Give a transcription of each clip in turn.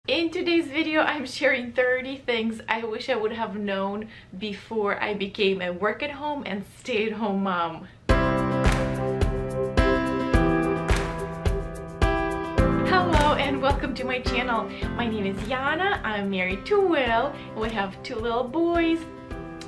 In today's video, I'm sharing 30 things I wish I would have known before I became a work-at-home and stay-at-home mom. Hello and welcome to my channel. My name is Yana. I'm married to Will. We have two little boys.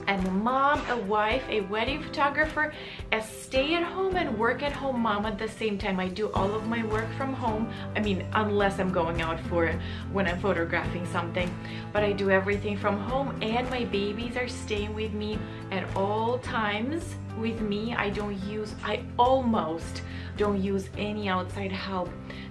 I'm a mom, a wife, a wedding photographer, a stay-at-home and work-at-home mom at the same time. I do all of my work from home. I mean, unless I'm going out for when I'm photographing something. But I do everything from home, and my babies are staying with me at all times with me. I almost don't use any outside help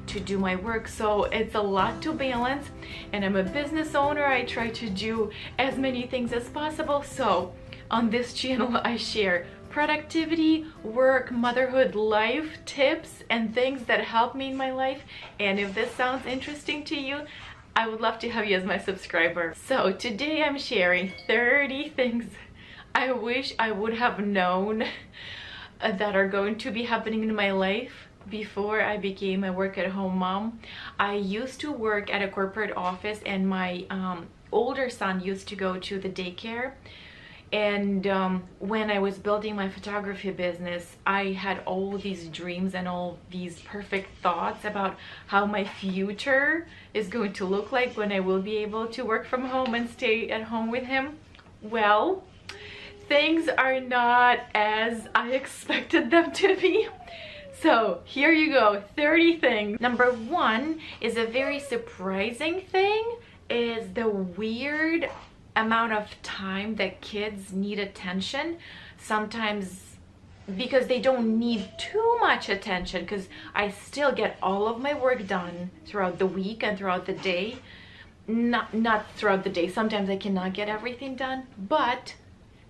to do my work, so it's a lot to balance. And I'm a business owner. I try to do as many things as possible. So on this channel I share productivity, work, motherhood, life tips and things that help me in my life. And if this sounds interesting to you, I would love to have you as my subscriber. So today I'm sharing 30 things I wish I would have known that are going to be happening in my life before I became a work-at-home mom. I used to work at a corporate office, and my older son used to go to the daycare. And when I was building my photography business, I had all these dreams and all these perfect thoughts about how my future is going to look like when I will be able to work from home and stay at home with him. Well, things are not as I expected them to be. So here you go, 30 things. Number one is a very surprising thing, is the weird amount of time that kids need attention. Sometimes because they don't need too much attention, because I still get all of my work done throughout the week and throughout the day. Not throughout the day. Sometimes I cannot get everything done, but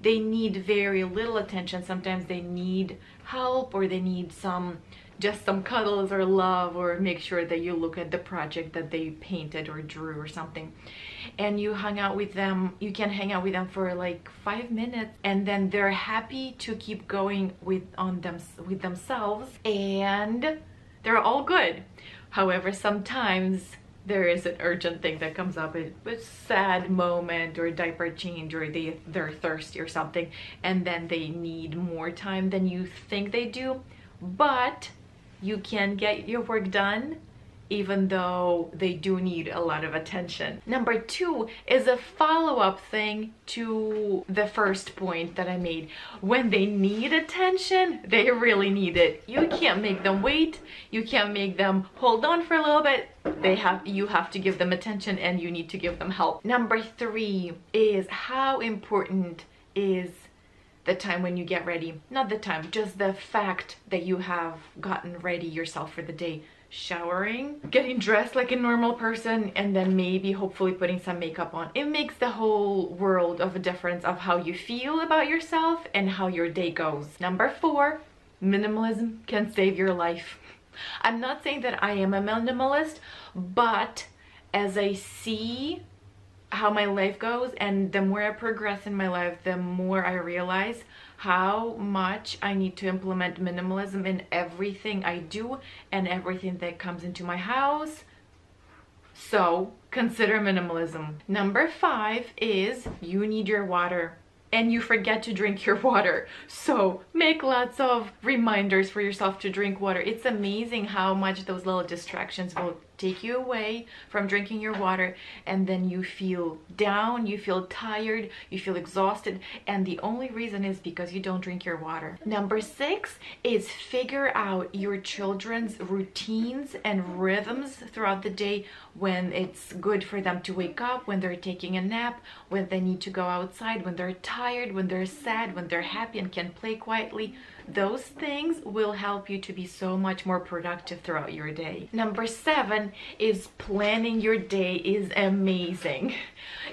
they need very little attention. Sometimes they need help, or they need just some cuddles or love, or make sure that you look at the project that they painted or drew or something. And you hang out with them. You can hang out with them for like 5 minutes, and then they're happy to keep going with themselves, and they're all good. However, sometimes there is an urgent thing that comes up, a sad moment or a diaper change, or they're thirsty or something, and then they need more time than you think they do. But you can get your work done even though they do need a lot of attention. Number two is a follow-up thing to the first point that I made. When they need attention, they really need it. You can't make them wait. You can't make them hold on for a little bit. You have to give them attention, and you need to give them help. Number three is how important is the time when you get ready. Not the time, just the fact that you have gotten ready yourself for the day. Showering, getting dressed like a normal person, and then maybe hopefully putting some makeup on. It makes the whole world of a difference of how you feel about yourself and how your day goes. Number four, minimalism can save your life. I'm not saying that I am a minimalist, but as I see how my life goes, and the more I progress in my life, the more I realize how much I need to implement minimalism in everything I do and everything that comes into my house. So consider minimalism. Number five is you need your water, and you forget to drink your water. So make lots of reminders for yourself to drink water. It's amazing how much those little distractions will take you away from drinking your water, and then you feel down, you feel tired, you feel exhausted, and the only reason is because you don't drink your water. Number six is figure out your children's routines and rhythms throughout the day, when it's good for them to wake up, when they're taking a nap, when they need to go outside, when they're tired, when they're sad, when they're happy and can play quietly. Those things will help you to be so much more productive throughout your day. Number seven is planning your day is amazing.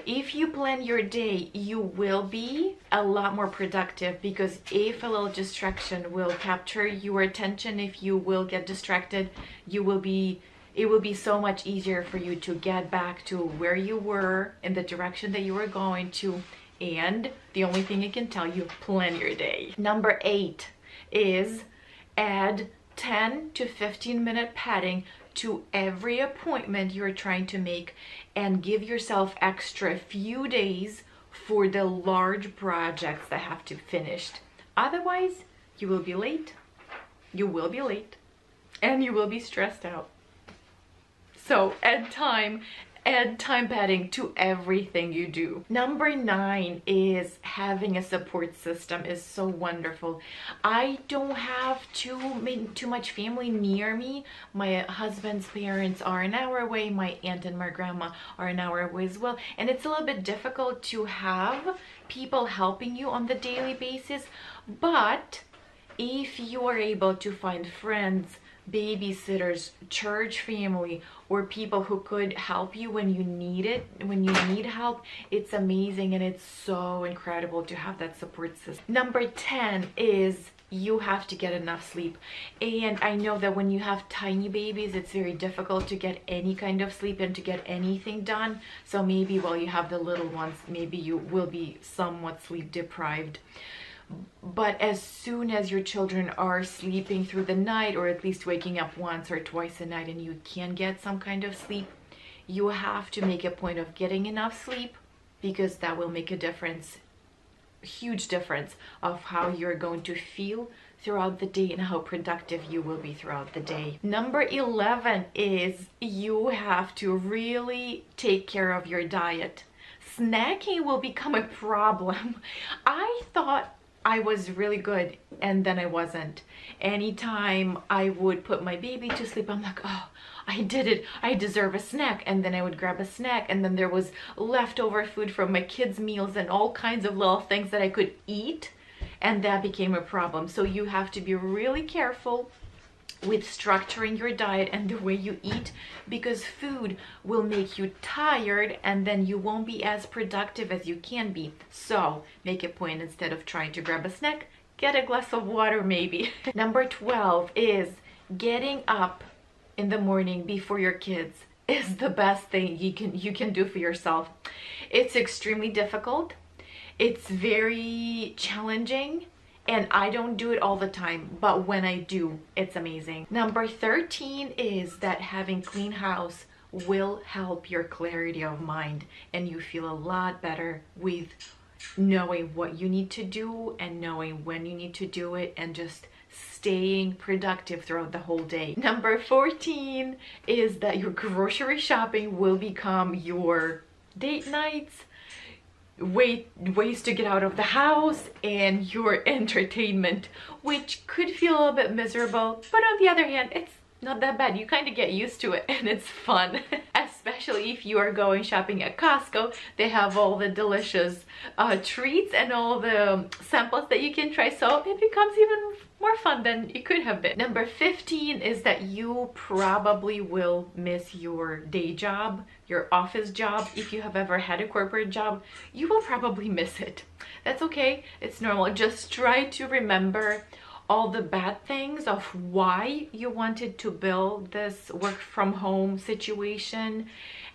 If you plan your day, you will be a lot more productive, because if a little distraction will capture your attention, if you will get distracted, it will be so much easier for you to get back to where you were, in the direction that you were going to. And the only thing I can tell you, plan your day. Number eight is add 10 to 15 minute padding to every appointment you're trying to make and give yourself extra few days for the large projects that have to be finished. Otherwise, you will be late. You will be late and you will be stressed out. So add time padding to everything you do. Number 9 is having a support system is so wonderful. I don't have too much family near me. My husband's parents are an hour away. My aunt and my grandma are an hour away as well. And it's a little bit difficult to have people helping you on the daily basis. But if you are able to find friends, babysitters, church family, or people who could help you when you need it, when you need help, it's amazing and it's so incredible to have that support system. Number 10 is you have to get enough sleep. And I know that when you have tiny babies, it's very difficult to get any kind of sleep and to get anything done. So maybe while you have the little ones, maybe you will be somewhat sleep deprived. But as soon as your children are sleeping through the night, or at least waking up once or twice a night, and you can get some kind of sleep, you have to make a point of getting enough sleep, because that will make a difference, a huge difference of how you're going to feel throughout the day and how productive you will be throughout the day. Number 11 is you have to really take care of your diet. Snacking will become a problem. I thought I was really good and then I wasn't. Anytime I would put my baby to sleep, I'm like, oh, I did it, I deserve a snack. And then I would grab a snack, and then there was leftover food from my kids' meals and all kinds of little things that I could eat, and that became a problem. So you have to be really careful with structuring your diet and the way you eat, because food will make you tired and then you won't be as productive as you can be. So make a point, instead of trying to grab a snack, get a glass of water maybe. Number 12 is getting up in the morning before your kids is the best thing you can do for yourself. It's extremely difficult. It's very challenging. And I don't do it all the time, but when I do, it's amazing. Number 13 is that having clean house will help your clarity of mind, and you feel a lot better with knowing what you need to do and knowing when you need to do it, and just staying productive throughout the whole day. Number 14 is that your grocery shopping will become your date nights, ways to get out of the house, and your entertainment, which could feel a little bit miserable, but on the other hand, it's not that bad. You kind of get used to it and it's fun. Especially if you are going shopping at Costco, they have all the delicious treats and all the samples that you can try, so it becomes even more fun than it could have been. Number 15 is that you probably will miss your day job, your office job. If you have ever had a corporate job, you will probably miss it. That's okay, it's normal. Just try to remember all the bad things of why you wanted to build this work from home situation,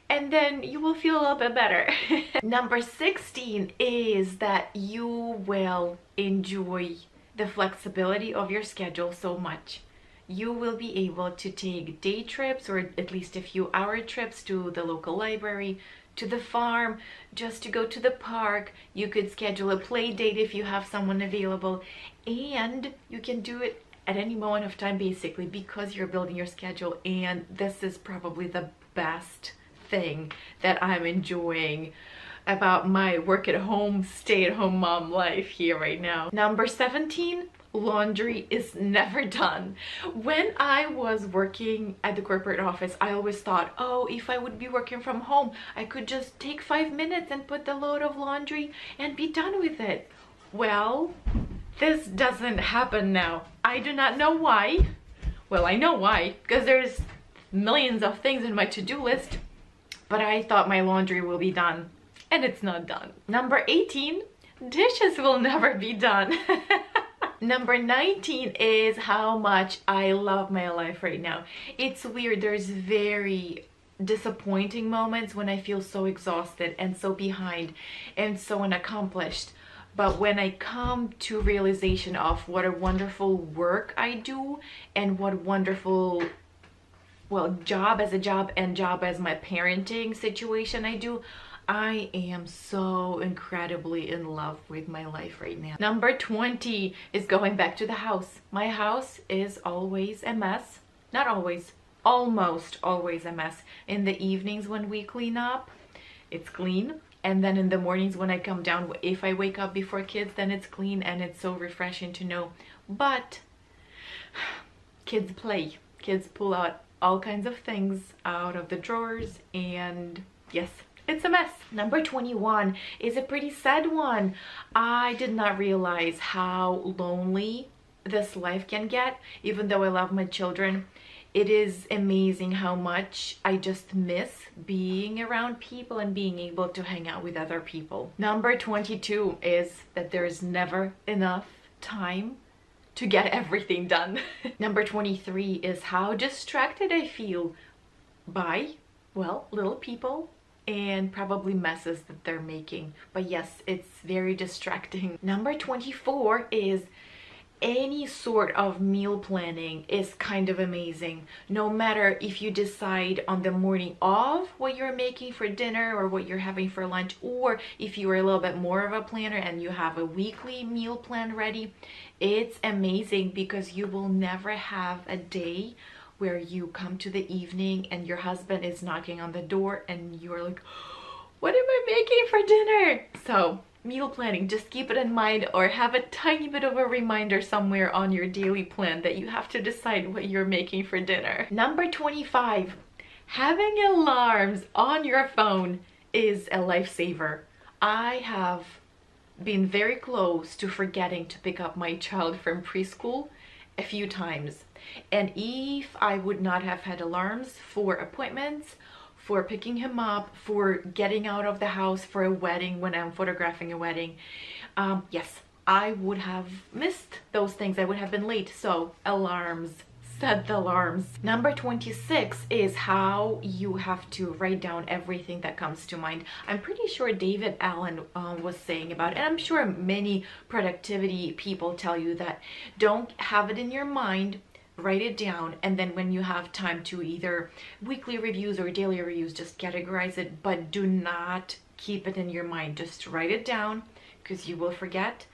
and then you will feel a little bit better. Number 16 is that you will enjoy the flexibility of your schedule so much. You will be able to take day trips, or at least a few hour trips, to the local library, to the farm, just to go to the park. You could schedule a play date if you have someone available, and you can do it at any moment of time basically, because you're building your schedule. And this is probably the best thing that I'm enjoying about my work at home, stay at home mom life here right now. Number 17, laundry is never done. When I was working at the corporate office, I always thought, oh, if I would be working from home, I could just take 5 minutes and put the load of laundry and be done with it. Well, this doesn't happen now. I do not know why. Well, I know why, because there's millions of things in my to-do list, but I thought my laundry will be done, and it's not done. Number 18, dishes will never be done. Number 19 is how much I love my life right now. It's weird, there's very disappointing moments when I feel so exhausted and so behind and so unaccomplished. But when I come to realization of what a wonderful work I do and what wonderful well, job as a job and job as my parenting situation I do, I am so incredibly in love with my life right now. Number 20 is going back to the house. My house is always a mess. Not always, almost always a mess. In the evenings when we clean up, it's clean. And then in the mornings when I come down, if I wake up before kids, then it's clean, and it's so refreshing to know. But kids play. Kids pull out all kinds of things out of the drawers, and yes, it's a mess. Number 21 is a pretty sad one. I did not realize how lonely this life can get, even though I love my children. It is amazing how much I just miss being around people and being able to hang out with other people. Number 22 is that there is never enough time to get everything done. Number 23 is how distracted I feel by, well, little people and probably messes that they're making. But yes, it's very distracting. Number 24 is any sort of meal planning is kind of amazing. No matter if you decide on the morning of what you're making for dinner or what you're having for lunch, or if you are a little bit more of a planner and you have a weekly meal plan ready, it's amazing because you will never have a day where you come to the evening and your husband is knocking on the door and you're like, what am I making for dinner? So meal planning, just keep it in mind, or have a tiny bit of a reminder somewhere on your daily plan that you have to decide what you're making for dinner. Number 25, having alarms on your phone is a lifesaver. I have been very close to forgetting to pick up my child from preschool a few times. And if I would not have had alarms for appointments, for picking him up, for getting out of the house for a wedding when I'm photographing a wedding, yes, I would have missed those things. I would have been late. So alarms, set the alarms. Number 26 is how you have to write down everything that comes to mind. I'm pretty sure David Allen was saying about it, and I'm sure many productivity people tell you that don't have it in your mind, write it down, and then when you have time to either weekly reviews or daily reviews, just categorize it, but do not keep it in your mind. Just write it down, because you will forget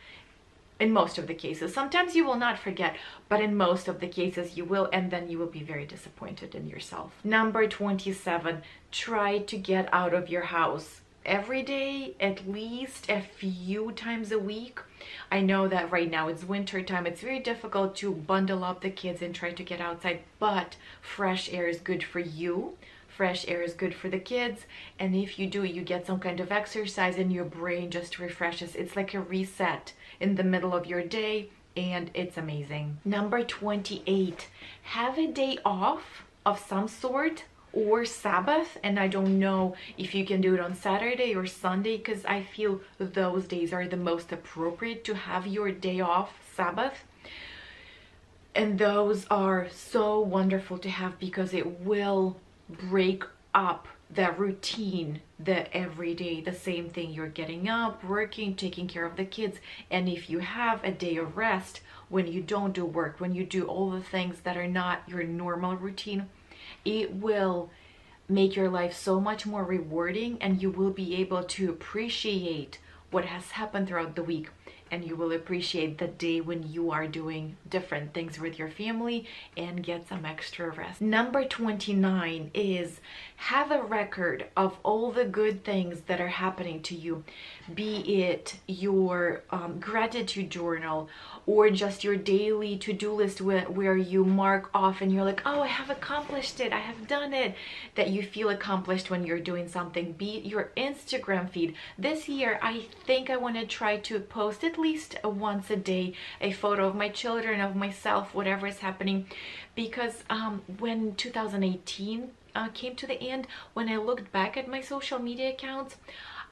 in most of the cases. Sometimes you will not forget, but in most of the cases you will, and then you will be very disappointed in yourself. Number 27, try to get out of your house every day, at least a few times a week. I know that right now it's winter time, it's very difficult to bundle up the kids and try to get outside, but fresh air is good for you. Fresh air is good for the kids, and if you do, you get some kind of exercise and your brain just refreshes. It's like a reset in the middle of your day, and it's amazing. Number 28, have a day off of some sort, or Sabbath, and I don't know if you can do it on Saturday or Sunday, because I feel those days are the most appropriate to have your day off, Sabbath. And those are so wonderful to have because it will break up the routine, the everyday, the same thing. You're getting up, working, taking care of the kids, and if you have a day of rest when you don't do work, when you do all the things that are not your normal routine, it will make your life so much more rewarding, and you will be able to appreciate what has happened throughout the week, and you will appreciate the day when you are doing different things with your family and get some extra rest. Number 29 is have a record of all the good things that are happening to you, be it your gratitude journal or just your daily to-do list where you mark off and you're like, oh, I have accomplished it, I have done it, that you feel accomplished when you're doing something. Be it your Instagram feed. This year, I think I want to try to post at least once a day a photo of my children, of myself, whatever is happening, because when 2018 came to the end, when I looked back at my social media accounts,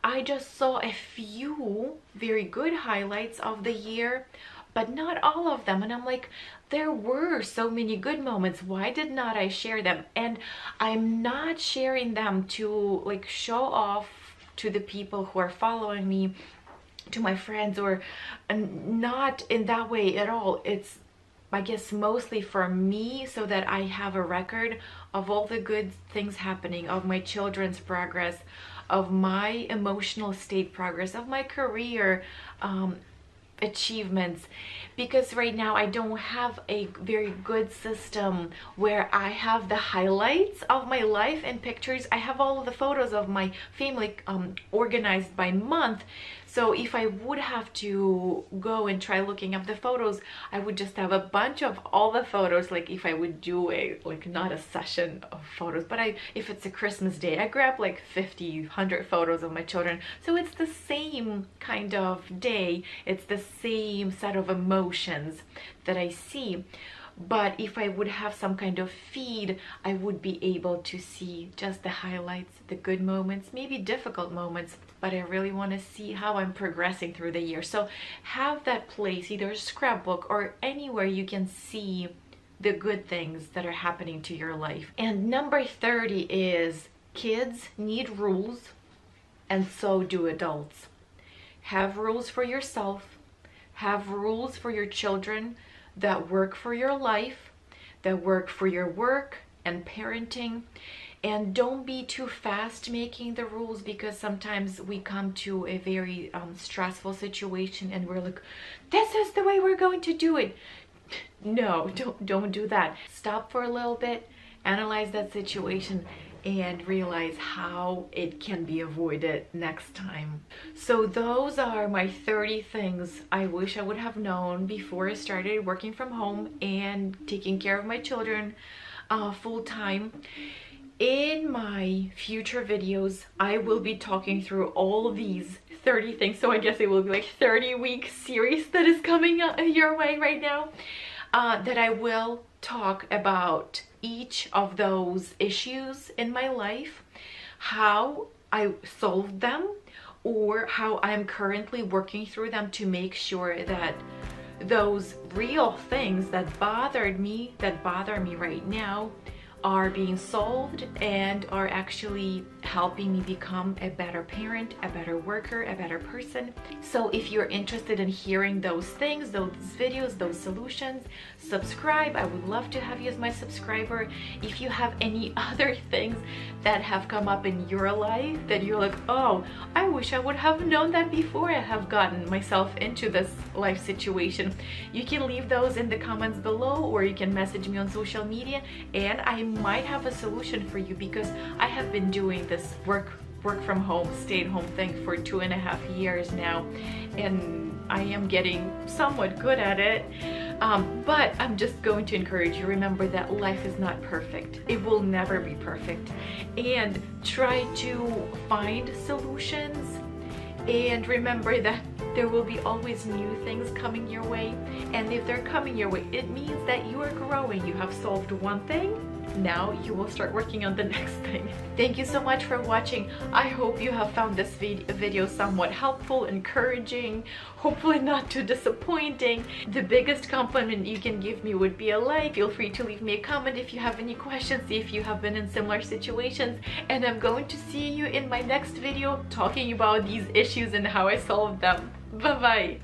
I just saw a few very good highlights of the year, but not all of them. And I'm like, there were so many good moments. Why did not I share them? And I'm not sharing them to like show off to the people who are following me, to my friends, or not in that way at all. It's I guess mostly for me, so that I have a record of all the good things happening, of my children's progress, of my emotional state progress, of my career achievements. Because right now I don't have a very good system where I have the highlights of my life in pictures. I have all of the photos of my family organized by month. So if I would have to go and try looking up the photos, I would just have a bunch of all the photos. Like if I would do a, like, not a session of photos, but if it's a Christmas day, I grab like 50, 100 photos of my children. So it's the same kind of day. It's the same set of emotions that I see. But if I would have some kind of feed, I would be able to see just the highlights, the good moments, maybe difficult moments, but I really want to see how I'm progressing through the year. So have that place, either a scrapbook or anywhere you can see the good things that are happening to your life. And number 30 is kids need rules, and so do adults. Have rules for yourself, have rules for your children that work for your life, that work for your work and parenting. And don't be too fast making the rules, because sometimes we come to a very stressful situation and we're like, this is the way we're going to do it. No, don't do that. Stop for a little bit, analyze that situation, and realize how it can be avoided next time. So those are my 30 things I wish I would have known before I started working from home and taking care of my children full time. In my future videos, I will be talking through all of these 30 things. So I guess it will be like 30-week series that is coming your way right now, that I will talk about each of those issues in my life, how I solved them, or how I'm currently working through them to make sure that those real things that bother me right now are being solved and are actually helping me become a better parent, a better worker, a better person. So if you're interested in hearing those things, those videos, those solutions, subscribe. I would love to have you as my subscriber. If you have any other things that have come up in your life that you're like, oh, I wish I would have known that before I have gotten myself into this life situation, you can leave those in the comments below, or you can message me on social media, and I might have a solution for you, because I have been doing this work from home, stay at home thing for 2.5 years now, and I am getting somewhat good at it. But I'm just going to encourage you, remember that life is not perfect. It will never be perfect. And try to find solutions, and remember that there will be always new things coming your way. And if they're coming your way, it means that you are growing. You have solved one thing, now you will start working on the next thing. Thank you so much for watching. I hope you have found this video somewhat helpful, encouraging, hopefully not too disappointing. The biggest compliment you can give me would be a like. Feel free to leave me a comment if you have any questions, if you have been in similar situations, and I'm going to see you in my next video talking about these issues and how I solved them. Bye bye.